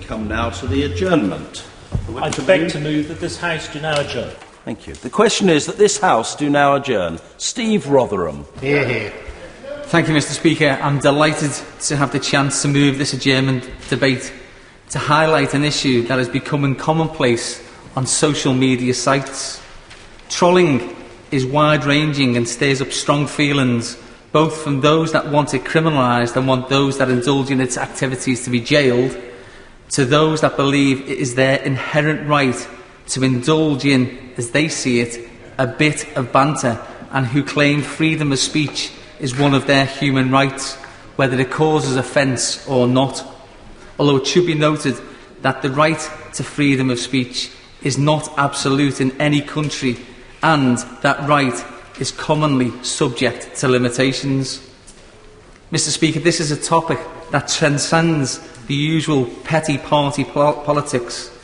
come now to the adjournment. I beg to move that this House do now adjourn. Thank you. The question is that this House do now adjourn. Steve Rotheram. Hear, hear. Thank you, Mr. Speaker. I'm delighted to have the chance to move this adjournment debate to highlight an issue that is becoming commonplace on social media sites. Trolling is wide-ranging and stirs up strong feelings, both from those that want it criminalised and want those that indulge in its activities to be jailed, to those that believe it is their inherent right to indulge in, as they see it, a bit of banter, and who claim freedom of speech is one of their human rights, whether it causes offence or not. Although it should be noted that the right to freedom of speech is not absolute in any country, and that right is commonly subject to limitations. Mr. Speaker, this is a topic that transcends the usual petty party politics.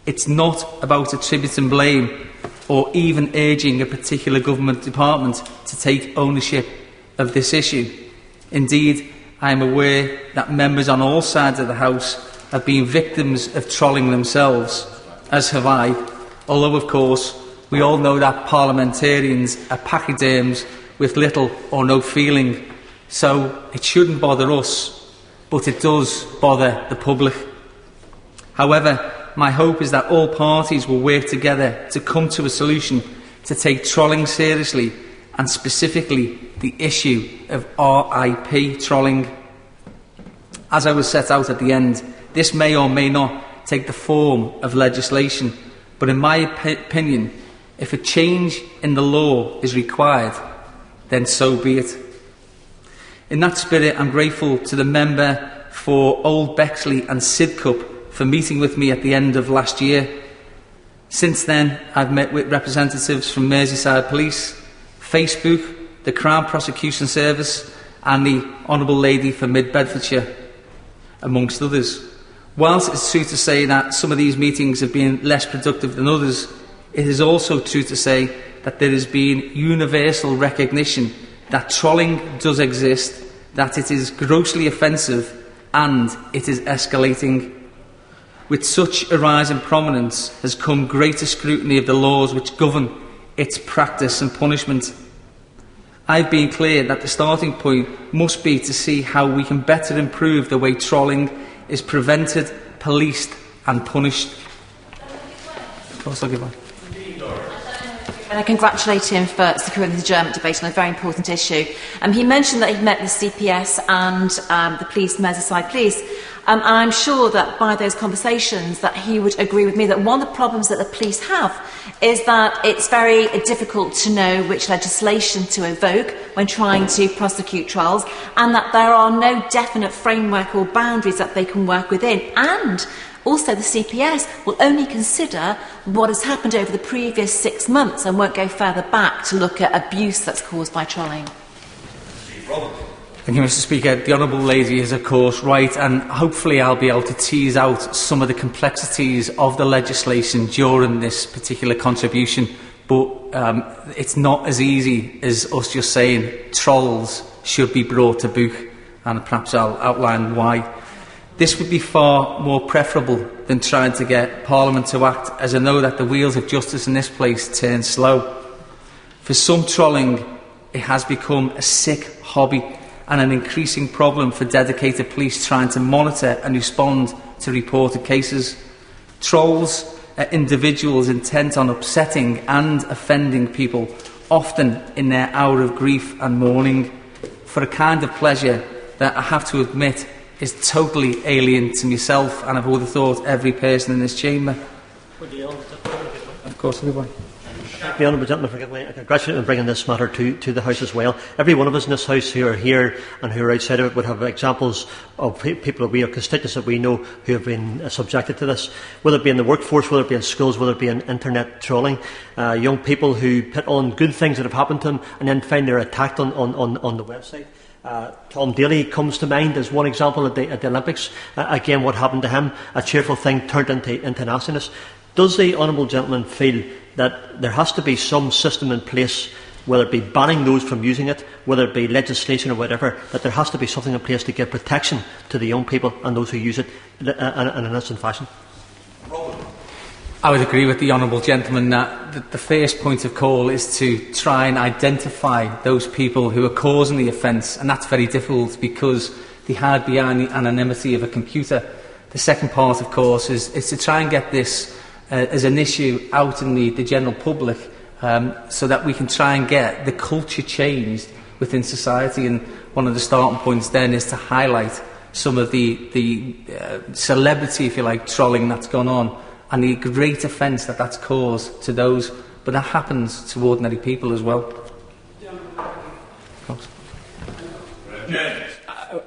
It's not about attributing blame or even urging a particular government department to take ownership of this issue. Indeed, I am aware that members on all sides of the House have been victims of trolling themselves, as have I, although, of course, we all know that parliamentarians are pachyderms with little or no feeling, so it shouldn't bother us, but it does bother the public. However, my hope is that all parties will work together to come to a solution to take trolling seriously, and specifically the issue of RIP trolling. As I will set out at the end, this may or may not take the form of legislation, but in my opinion, if a change in the law is required, then so be it. In that spirit, I'm grateful to the member for Old Bexley and Sidcup for meeting with me at the end of last year. Since then, I've met with representatives from Merseyside Police, Facebook, the Crown Prosecution Service and the Honourable Lady for Mid-Bedfordshire, amongst others. Whilst it's true to say that some of these meetings have been less productive than others, it is also true to say that there has been universal recognition that trolling does exist, that it is grossly offensive and it is escalating. With such a rise in prominence has come greater scrutiny of the laws which govern its practice and punishment. I've been clear that the starting point must be to see how we can better improve the way trolling is prevented, policed and punished. Of course, I'll give one. And I congratulate him for securing the adjournment debate on a very important issue. He mentioned that he'd met with CPS and the police, Merseyside Police, and I'm sure that by those conversations that he would agree with me that one of the problems that the police have is that it's very difficult to know which legislation to evoke when trying to prosecute trials, and that there are no definite framework or boundaries that they can work within. And also, the CPS will only consider what has happened over the previous 6 months and won't go further back to look at abuse that's caused by trolling. Thank you, Mr. Speaker. The Honourable Lady is, of course, right, and hopefully I'll be able to tease out some of the complexities of the legislation during this particular contribution. But it's not as easy as us just saying trolls should be brought to book, and perhaps I'll outline why. This would be far more preferable than trying to get Parliament to act, as I know that the wheels of justice in this place turn slow. For some, trolling it has become a sick hobby and an increasing problem for dedicated police trying to monitor and respond to reported cases. Trolls are individuals intent on upsetting and offending people, often in their hour of grief and mourning, for a kind of pleasure that I have to admit is totally alien to myself, and I would have thought every person in this chamber. Of course, everyone. The Honourable Gentleman, forgive me, I congratulate you on bringing this matter to the House as well. Every one of us in this House who are here and who are outside of it would have examples of people that we are constituents that we know who have been subjected to this, whether it be in the workforce, whether it be in schools, whether it be in internet trolling. Young people who put on good things that have happened to them and then find they're attacked on the website. Tom Daly comes to mind as one example at the Olympics. Again, what happened to him, a cheerful thing turned into nastiness. Does the Honourable Gentleman feel that there has to be some system in place whether it be banning those from using it, whether it be legislation or whatever, that there has to be something in place to give protection to the young people and those who use it in an innocent fashion. I would agree with the Honourable Gentleman that the first point of call is to try and identify those people who are causing the offence, and that's very difficult because they hide behind the anonymity of a computer. The second part, of course, is to try and get this as an issue out in the general public, so that we can try and get the culture changed within society. And one of the starting points then is to highlight some of the celebrity, if you like, trolling that's gone on, and the great offence that that's caused to those, but that happens to ordinary people as well.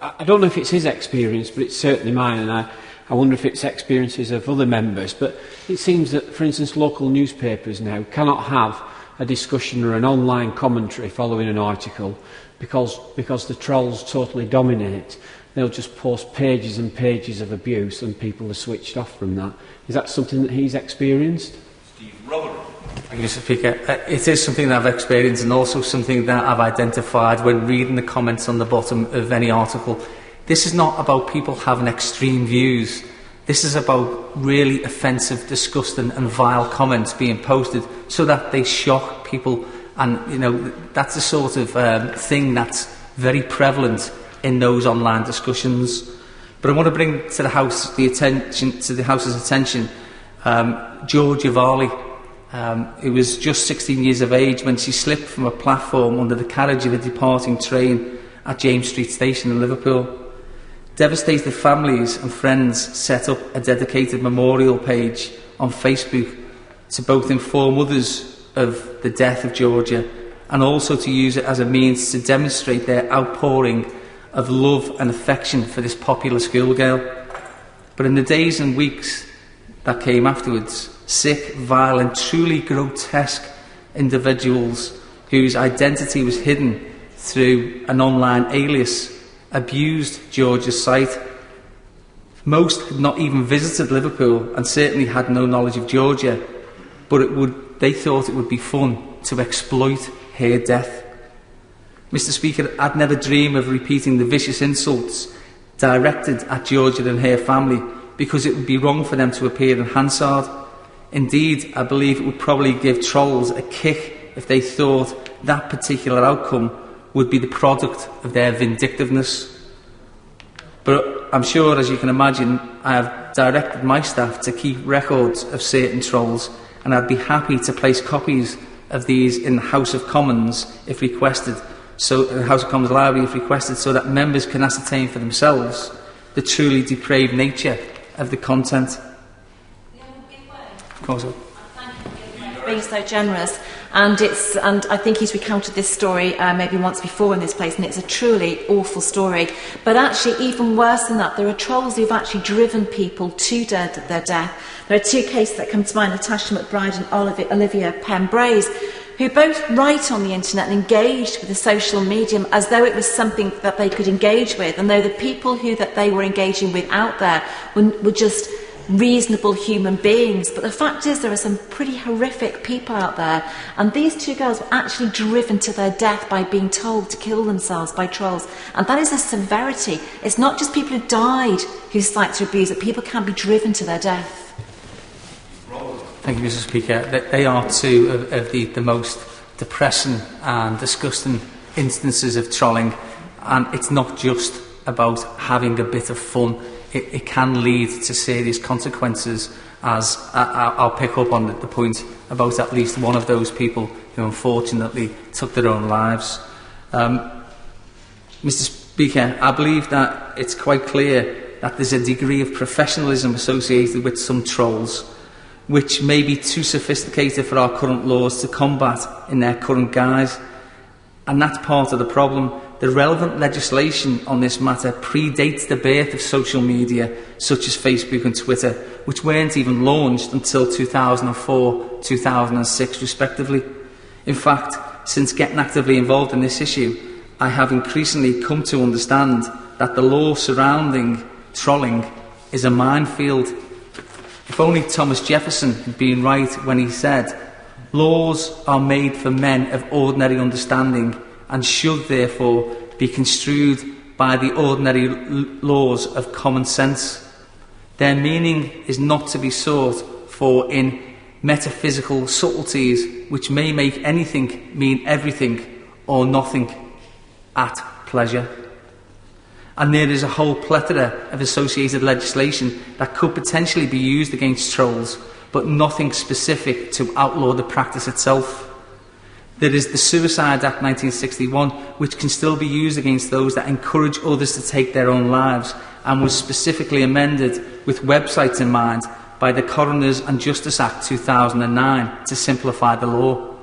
I don't know if it's his experience, but it's certainly mine, and I wonder if it's experiences of other members. But it seems that, for instance, local newspapers now cannot have a discussion or an online commentary following an article because the trolls totally dominate. They'll just post pages and pages of abuse, and people are switched off from that. Is that something that he's experienced? Steve Rotheram. Thank you, Mr. Speaker. It is something that I've experienced, and also something that I've identified when reading the comments on the bottom of any article. This is not about people having extreme views. This is about really offensive, disgusting and vile comments being posted so that they shock people. And, you know, that's the sort of thing that's very prevalent in those online discussions. But I want to bring to the House the House's attention Georgia Varley, who was just 16 years of age when she slipped from a platform under the carriage of a departing train at James Street Station in Liverpool. Devastated families and friends set up a dedicated memorial page on Facebook to both inform others of the death of Georgia and also to use it as a means to demonstrate their outpouring of love and affection for this popular schoolgirl. But in the days and weeks that came afterwards, sick, violent, truly grotesque individuals whose identity was hidden through an online alias abused Georgia's site. Most had not even visited Liverpool and certainly had no knowledge of Georgia, but they thought it would be fun to exploit her death. Mr. Speaker, I'd never dream of repeating the vicious insults directed at Georgia and her family because it would be wrong for them to appear in Hansard. Indeed, I believe it would probably give trolls a kick if they thought that particular outcome would be the product of their vindictiveness. But I'm sure, as you can imagine, I have directed my staff to keep records of certain trolls, and I'd be happy to place copies of these in the House of Commons if requested, so the House of Commons Library if requested, so that members can ascertain for themselves the truly depraved nature of the content. Of course. Being so generous, and I think he's recounted this story maybe once before in this place, and it's a truly awful story. But actually, even worse than that, there are trolls who've actually driven people to their death. There are two cases that come to mind: Natasha McBride and Olivia Penbrace, who both write on the internet and engaged with the social medium as though it was something that they could engage with, and though the people that they were engaging with out there were just reasonable human beings. But the fact is, there are some pretty horrific people out there, and these two girls were actually driven to their death by being told to kill themselves by trolls, and that is a severity. It's not just people who died whose sites are abused, that people can be driven to their death. Thank you, Mr. Speaker. They are two of the most depressing and disgusting instances of trolling, and it's not just about having a bit of fun. It can lead to serious consequences, as I'll pick up on the point about at least one of those people who unfortunately took their own lives. Mr. Speaker, I believe that it's quite clear that there's a degree of professionalism associated with some trolls, which may be too sophisticated for our current laws to combat in their current guise. And that's part of the problem. The relevant legislation on this matter predates the birth of social media, such as Facebook and Twitter, which weren't even launched until 2004-2006 respectively. In fact, since getting actively involved in this issue, I have increasingly come to understand that the law surrounding trolling is a minefield. If only Thomas Jefferson had been right when he said, Laws are made for men of ordinary understanding and should therefore be construed by the ordinary laws of common sense. Their meaning is not to be sought for in metaphysical subtleties which may make anything mean everything or nothing at pleasure. And there is a whole plethora of associated legislation that could potentially be used against trolls, but nothing specific to outlaw the practice itself. There is the Suicide Act 1961, which can still be used against those that encourage others to take their own lives, and was specifically amended with websites in mind by the Coroners and Justice Act 2009 to simplify the law.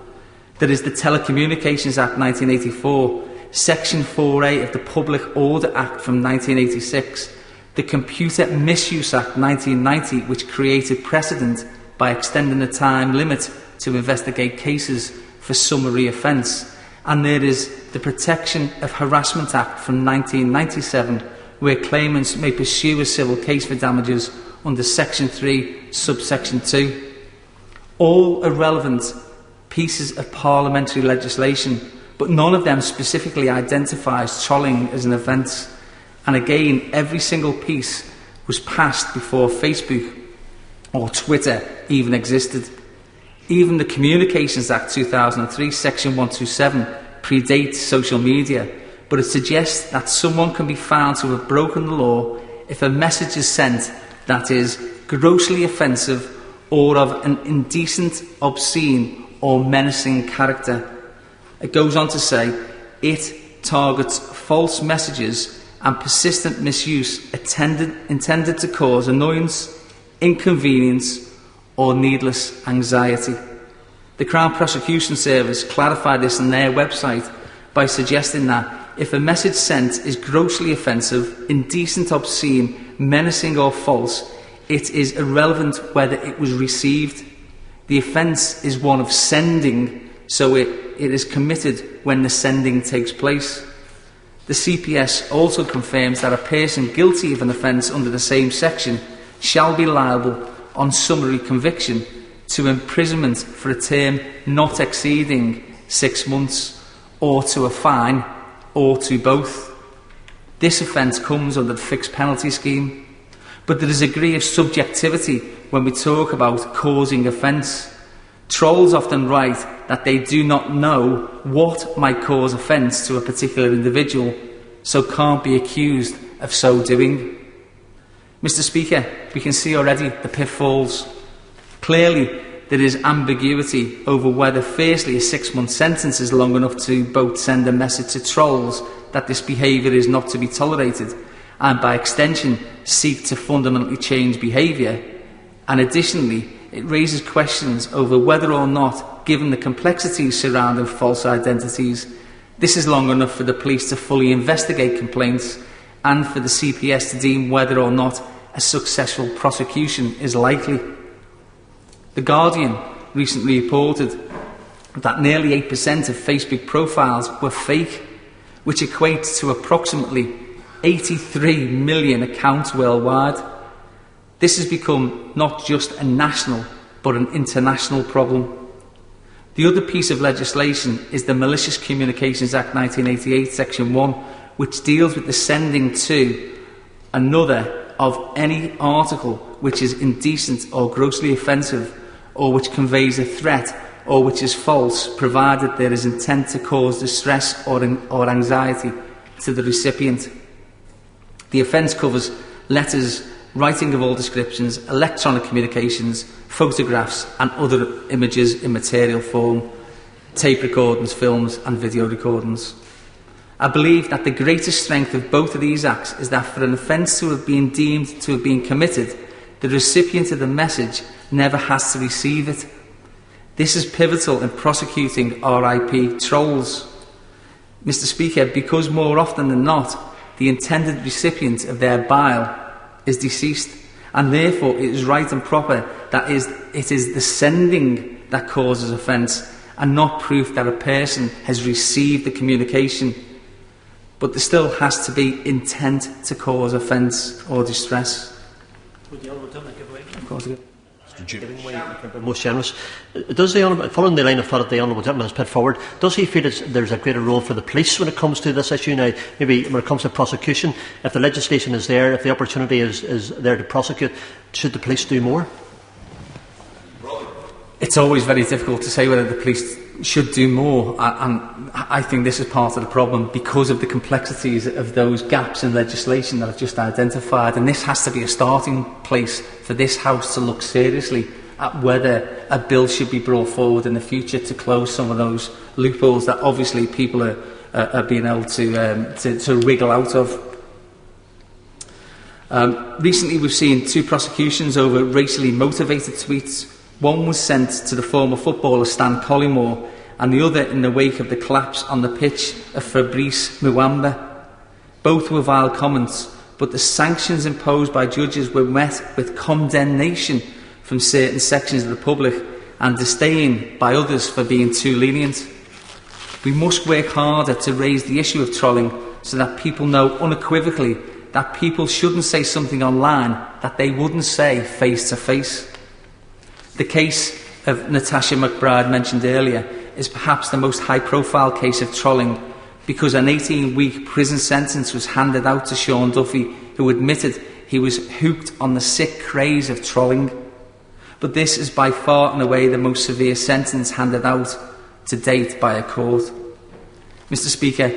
There is the Telecommunications Act 1984, Section 4A of the Public Order Act from 1986, the Computer Misuse Act 1990, which created precedent by extending the time limit to investigate cases for summary offence, and there is the Protection of Harassment Act from 1997, where claimants may pursue a civil case for damages under Section 3, subsection 2. All are relevant pieces of parliamentary legislation, but none of them specifically identifies trolling as an offence. And again, every single piece was passed before Facebook or Twitter even existed. Even the Communications Act 2003, Section 127, predates social media, but it suggests that someone can be found to have broken the law if a message is sent that is grossly offensive or of an indecent, obscene or menacing character. It goes on to say, it targets false messages and persistent misuse intended to cause annoyance, inconvenience or needless anxiety. The Crown Prosecution Service clarified this on their website by suggesting that if a message sent is grossly offensive, indecent, obscene, menacing or false, it is irrelevant whether it was received. The offence is one of sending, so it is committed when the sending takes place. The CPS also confirms that a person guilty of an offence under the same section shall be liable on summary conviction to imprisonment for a term not exceeding 6 months, or to a fine, or to both. This offence comes under the fixed penalty scheme, but there is a degree of subjectivity when we talk about causing offence. Trolls often write that they do not know what might cause offence to a particular individual, so can't be accused of so doing. Mr. Speaker, we can see already the pitfalls. Clearly, there is ambiguity over whether, firstly, a 6-month sentence is long enough to both send a message to trolls that this behaviour is not to be tolerated, and by extension, seek to fundamentally change behaviour. And additionally, it raises questions over whether or not, given the complexities surrounding false identities, this is long enough for the police to fully investigate complaints and for the CPS to deem whether or not a successful prosecution is likely. The Guardian recently reported that nearly 8% of Facebook profiles were fake, which equates to approximately 83 million accounts worldwide. This has become not just a national but an international problem. The other piece of legislation is the Malicious Communications Act 1988, Section 1, which deals with the sending to another of any article which is indecent or grossly offensive, or which conveys a threat, or which is false, provided there is intent to cause distress or anxiety to the recipient. The offence covers letters, writing of all descriptions, electronic communications, photographs and other images in material form, tape recordings, films and video recordings. I believe that the greatest strength of both of these acts is that for an offence to have been deemed to have been committed, the recipient of the message never has to receive it. This is pivotal in prosecuting RIP trolls. Mr. Speaker, because more often than not, the intended recipient of their bile is deceased, and therefore it is right and proper that it is the sending that causes offence, and not proof that a person has received the communication. But there still has to be intent to cause offence or distress. Would the Honourable Gentleman give way? Of course I do. giving way, most generous. Does the Honourable, following the line of thought that the Honourable Gentleman has put forward, does he feel there's a greater role for the police when it comes to this issue now? Maybe when it comes to prosecution, if the legislation is there, if the opportunity is there to prosecute, should the police do more? It's always very difficult to say whether the police should do more, and I think this is part of the problem because of the complexities of those gaps in legislation that I've just identified, and this has to be a starting place for this House to look seriously at whether a bill should be brought forward in the future to close some of those loopholes that obviously people are being able to wriggle out of. Recently we've seen 2 prosecutions over racially motivated tweets. One was sent to the former footballer Stan Collymore, and the other in the wake of the collapse on the pitch of Fabrice Muamba. Both were vile comments, but the sanctions imposed by judges were met with condemnation from certain sections of the public and disdain by others for being too lenient. We must work harder to raise the issue of trolling so that people know unequivocally that people shouldn't say something online that they wouldn't say face to face. The case of Natasha McBride mentioned earlier is perhaps the most high-profile case of trolling because an 18-week prison sentence was handed out to Sean Duffy, who admitted he was hooked on the sick craze of trolling. But this is by far and away the most severe sentence handed out to date by a court. Mr. Speaker,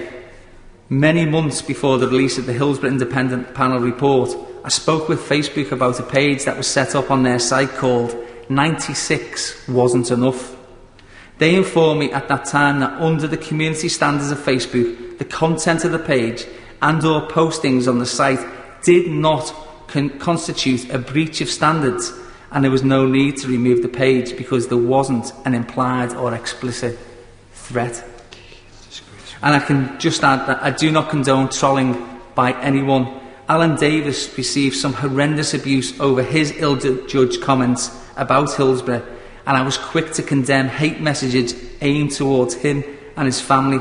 many months before the release of the Hillsborough Independent Panel report, I spoke with Facebook about a page that was set up on their site called 96 Wasn't Enough. They informed me at that time that under the community standards of Facebook, the content of the page and or postings on the site did not constitute a breach of standards, and there was no need to remove the page because there wasn't an implied or explicit threat. And I can just add that I do not condone trolling by anyone. Alan Davis received some horrendous abuse over his ill-judged comments about Hillsborough, and I was quick to condemn hate messages aimed towards him and his family.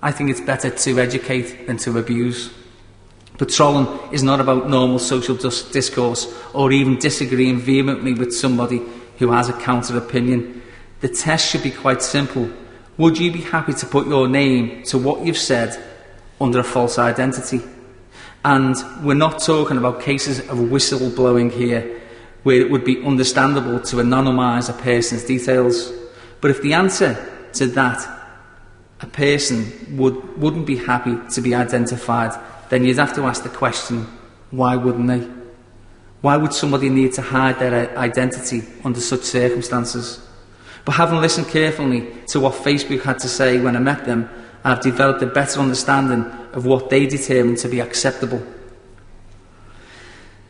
I think it's better to educate than to abuse. But trolling is not about normal social discourse or even disagreeing vehemently with somebody who has a counter-opinion. The test should be quite simple. Would you be happy to put your name to what you've said under a false identity? And we're not talking about cases of whistleblowing here, where it would be understandable to anonymise a person's details. But if the answer to that, a person wouldn't be happy to be identified, then you'd have to ask the question, why wouldn't they? Why would somebody need to hide their identity under such circumstances? But having listened carefully to what Facebook had to say when I met them, I've developed a better understanding of what they determined to be acceptable.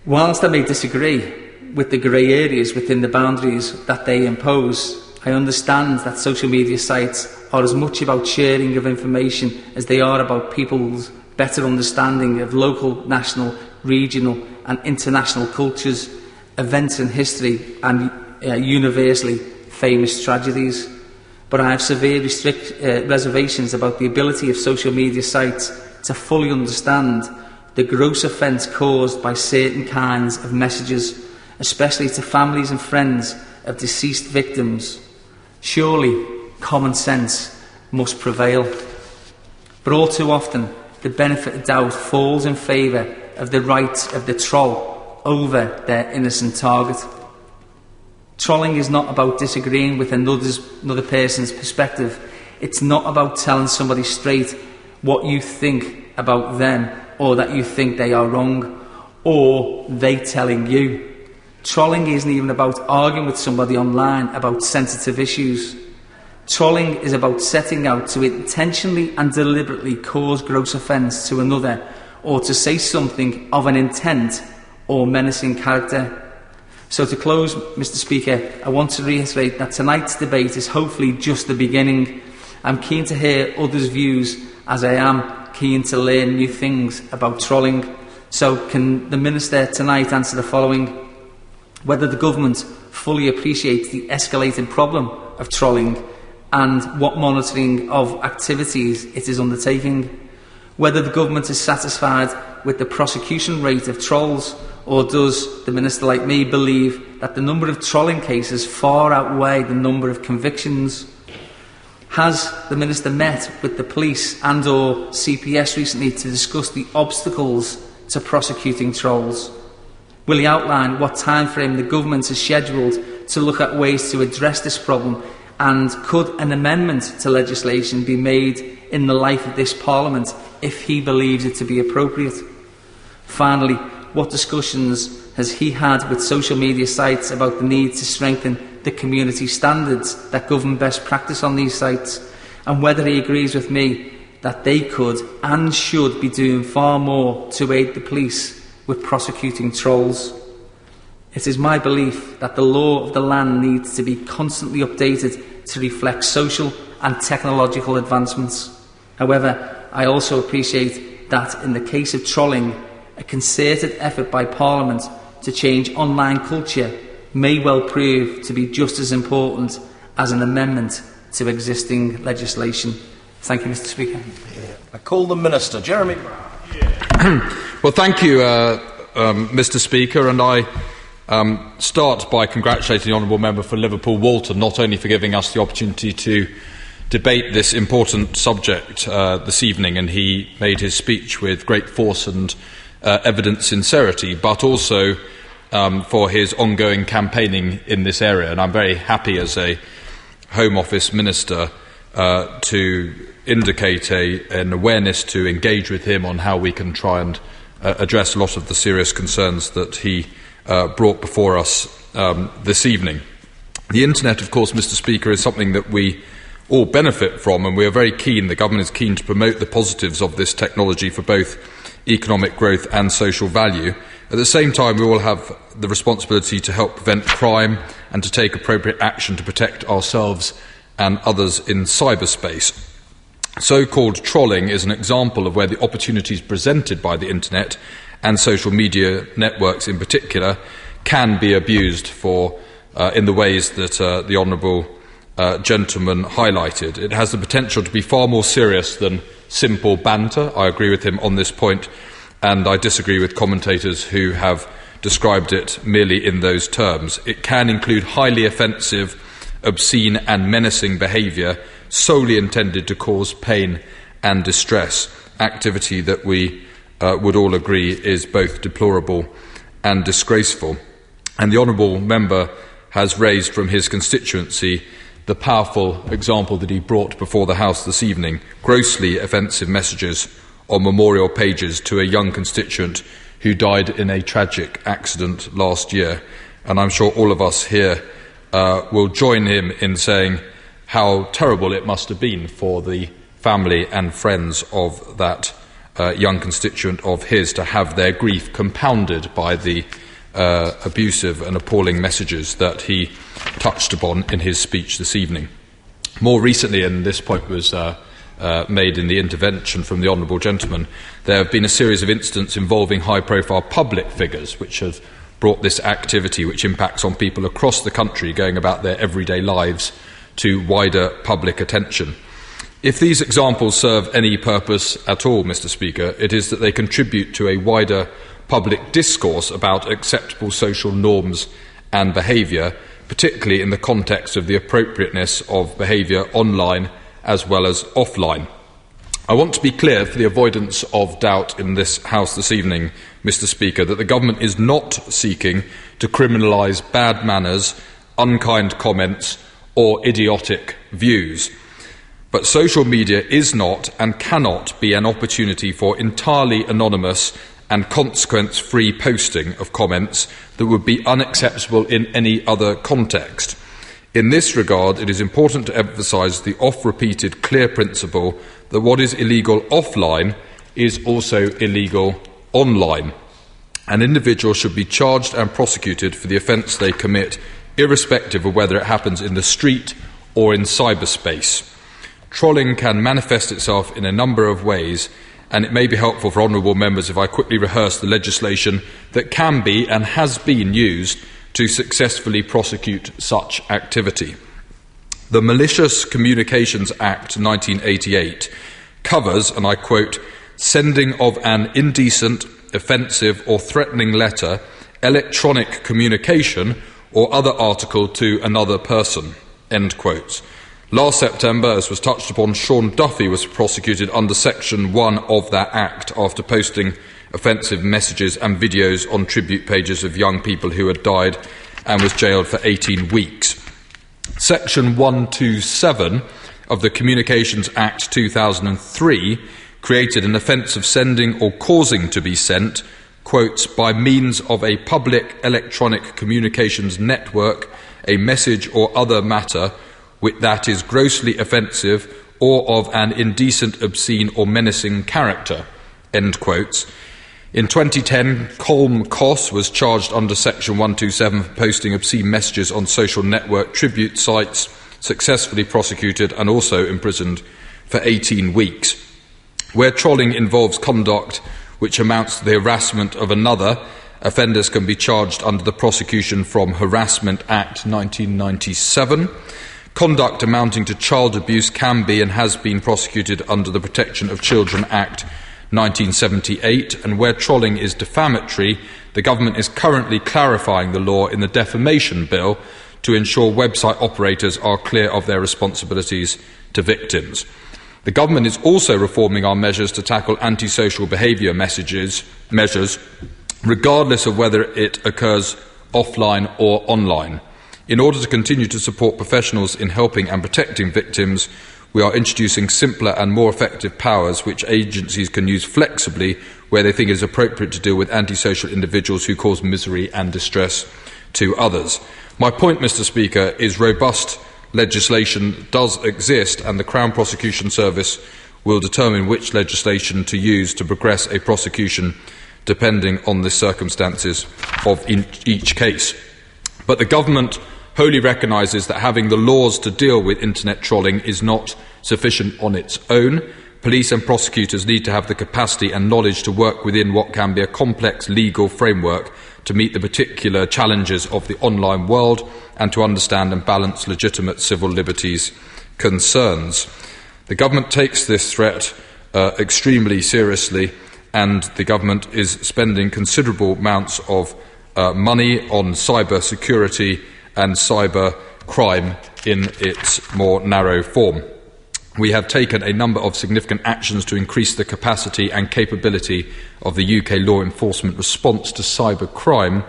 Whilst I may disagree with the grey areas within the boundaries that they impose, I understand that social media sites are as much about sharing of information as they are about people's better understanding of local, national, regional and international cultures, events in history and universally famous tragedies. But I have severe reservations about the ability of social media sites to fully understand the gross offence caused by certain kinds of messages, especially to families and friends of deceased victims. Surely common sense must prevail. But all too often, the benefit of doubt falls in favour of the rights of the troll over their innocent target. Trolling is not about disagreeing with another person's perspective. It's not about telling somebody straight what you think about them, or that you think they are wrong, or they telling you. Trolling isn't even about arguing with somebody online about sensitive issues. Trolling is about setting out to intentionally and deliberately cause gross offence to another, or to say something of an intent or menacing character. So to close, Mr. Speaker, I want to reiterate that tonight's debate is hopefully just the beginning. I'm keen to hear others' views, as I am keen to learn new things about trolling. So can the Minister tonight answer the following: whether the Government fully appreciates the escalating problem of trolling and what monitoring of activities it is undertaking, whether the Government is satisfied with the prosecution rate of trolls, Or does the Minister, like me, believe that the number of trolling cases far outweigh the number of convictions? Has the Minister met with the police and or CPS recently to discuss the obstacles to prosecuting trolls? Will he outline what timeframe the government has scheduled to look at ways to address this problem? And could an amendment to legislation be made in the life of this Parliament if he believes it to be appropriate? Finally, what discussions has he had with social media sites about the need to strengthen the community standards that govern best practice on these sites, and whether he agrees with me that they could and should be doing far more to aid the police with prosecuting trolls? It is my belief that the law of the land needs to be constantly updated to reflect social and technological advancements. However, I also appreciate that in the case of trolling, a concerted effort by Parliament to change online culture may well prove to be just as important as an amendment to existing legislation. Thank you, Mr. Speaker. I call the Minister. Jeremy Brown. Well, thank you, Mr. Speaker, and I start by congratulating the Honourable Member for Liverpool Walton, not only for giving us the opportunity to debate this important subject this evening, and he made his speech with great force and evident sincerity, but also for his ongoing campaigning in this area. And I'm very happy as a Home Office Minister to indicate an awareness to engage with him on how we can try and address a lot of the serious concerns that he brought before us this evening. The Internet, of course, Mr. Speaker, is something that we all benefit from, and we are very keen, the Government is keen to promote the positives of this technology for both economic growth and social value. At the same time, we all have the responsibility to help prevent crime and to take appropriate action to protect ourselves and others in cyberspace. So-called trolling is an example of where the opportunities presented by the Internet and social media networks in particular can be abused for in the ways that the Honourable gentleman highlighted. It has the potential to be far more serious than simple banter. I agree with him on this point, and I disagree with commentators who have described it merely in those terms. It can include highly offensive, obscene and menacing behaviour solely intended to cause pain and distress, activity that we would all agree is both deplorable and disgraceful. And the Honourable Member has raised from his constituency the powerful example that he brought before the House this evening, grossly offensive messages on memorial pages to a young constituent who died in a tragic accident last year. And I'm sure all of us here will join him in saying how terrible it must have been for the family and friends of that young constituent of his to have their grief compounded by the abusive and appalling messages that he touched upon in his speech this evening. More recently, and this point was made in the intervention from the Honourable Gentleman, there have been a series of incidents involving high-profile public figures which have brought this activity, which impacts on people across the country going about their everyday lives, to wider public attention. If these examples serve any purpose at all, Mr. Speaker, it is that they contribute to a wider public discourse about acceptable social norms and behaviour, particularly in the context of the appropriateness of behaviour online as well as offline. I want to be clear, for the avoidance of doubt in this House this evening, Mr. Speaker, that the Government is not seeking to criminalise bad manners, unkind comments or idiotic views. But social media is not and cannot be an opportunity for entirely anonymous and consequence-free posting of comments that would be unacceptable in any other context. In this regard, it is important to emphasise the oft-repeated clear principle that what is illegal offline is also illegal online. An individual should be charged and prosecuted for the offence they commit, irrespective of whether it happens in the street or in cyberspace. Trolling can manifest itself in a number of ways, and it may be helpful for honourable members if I quickly rehearse the legislation that can be and has been used to successfully prosecute such activity. The Malicious Communications Act 1988 covers, and I quote, sending of an indecent, offensive or threatening letter electronic communication or other article to another person, end quote. Last September, as was touched upon, Sean Duffy was prosecuted under Section 1 of that Act after posting offensive messages and videos on tribute pages of young people who had died, and was jailed for 18 weeks. Section 127 of the Communications Act 2003 created an offence of sending or causing to be sent, quotes, by means of a public electronic communications network, a message or other matter that is grossly offensive or of an indecent, obscene or menacing character, end quotes. In 2010, Colm Koss was charged under Section 127 for posting obscene messages on social network tribute sites, successfully prosecuted and also imprisoned for 18 weeks. Where trolling involves conduct which amounts to the harassment of another, offenders can be charged under the Prosecution from Harassment Act 1997. Conduct amounting to child abuse can be and has been prosecuted under the Protection of Children Act 1978, and where trolling is defamatory, the government is currently clarifying the law in the Defamation Bill to ensure website operators are clear of their responsibilities to victims. The government is also reforming our measures to tackle antisocial behaviour measures, regardless of whether it occurs offline or online. In order to continue to support professionals in helping and protecting victims, we are introducing simpler and more effective powers which agencies can use flexibly where they think it is appropriate to deal with antisocial individuals who cause misery and distress to others. My point, Mr. Speaker, is robust legislation does exist, and the Crown Prosecution Service will determine which legislation to use to progress a prosecution depending on the circumstances of each case. But the government wholly recognises that having the laws to deal with internet trolling is not sufficient on its own. Police and prosecutors need to have the capacity and knowledge to work within what can be a complex legal framework to meet the particular challenges of the online world and to understand and balance legitimate civil liberties concerns. The government takes this threat extremely seriously, and the government is spending considerable amounts of money on cyber security and cyber crime in its more narrow form. We have taken a number of significant actions to increase the capacity and capability of the UK law enforcement response to cyber crime.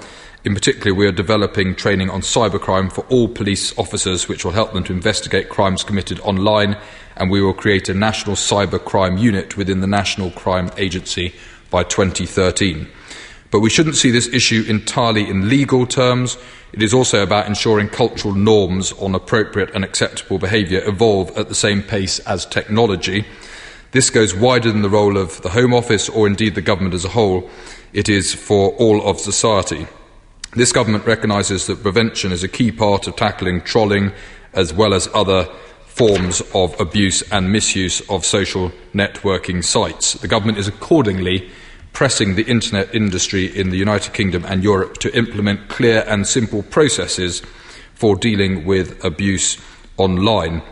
In particular, we are developing training on cybercrime for all police officers, which will help them to investigate crimes committed online, and we will create a national cybercrime unit within the National Crime Agency by 2013. But we shouldn't see this issue entirely in legal terms. It is also about ensuring cultural norms on appropriate and acceptable behaviour evolve at the same pace as technology. This goes wider than the role of the Home Office or indeed the government as a whole. It is for all of society. This government recognises that prevention is a key part of tackling trolling as well as other forms of abuse and misuse of social networking sites. The government is accordingly pressing the internet industry in the United Kingdom and Europe to implement clear and simple processes for dealing with abuse online.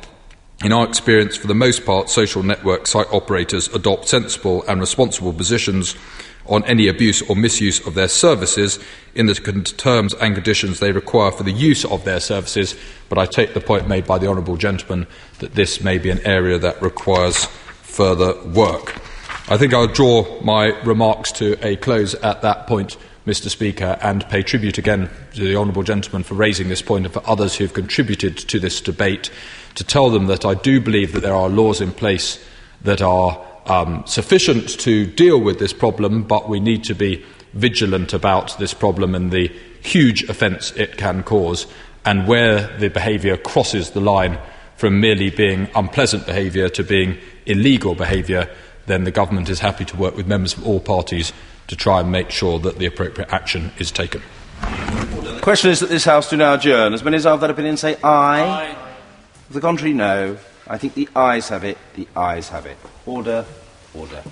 In our experience, for the most part, social network site operators adopt sensible and responsible positions on any abuse or misuse of their services in the terms and conditions they require for the use of their services, but I take the point made by the honourable gentleman that this may be an area that requires further work. I think I'll draw my remarks to a close at that point, Mr. Speaker, and pay tribute again to the honourable gentleman for raising this point and for others who have contributed to this debate, to tell them that I do believe that there are laws in place that are sufficient to deal with this problem, but we need to be vigilant about this problem and the huge offence it can cause, and where the behaviour crosses the line from merely being unpleasant behaviour to being illegal behaviour, then the government is happy to work with members of all parties to try and make sure that the appropriate action is taken. The question is that this House do now adjourn. As many as are of that opinion say aye. Of the contrary, no. I think the ayes have it. The ayes have it. Order. Order.